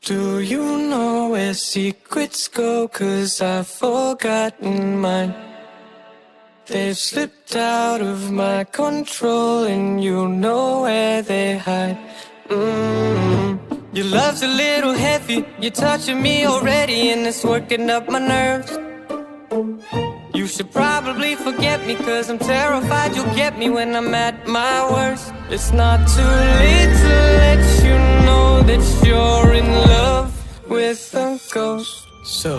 Do you know where secrets go? 'Cause I've forgotten mine. They've slipped out of my control, and you know where they hide. Your love's a little heavy, you're touching me already, and it's working up my nerves. You should probably forget me, 'cause I'm terrified you'll get me when I'm at my worst. It's not too late to let you know that you're in love with a ghost. So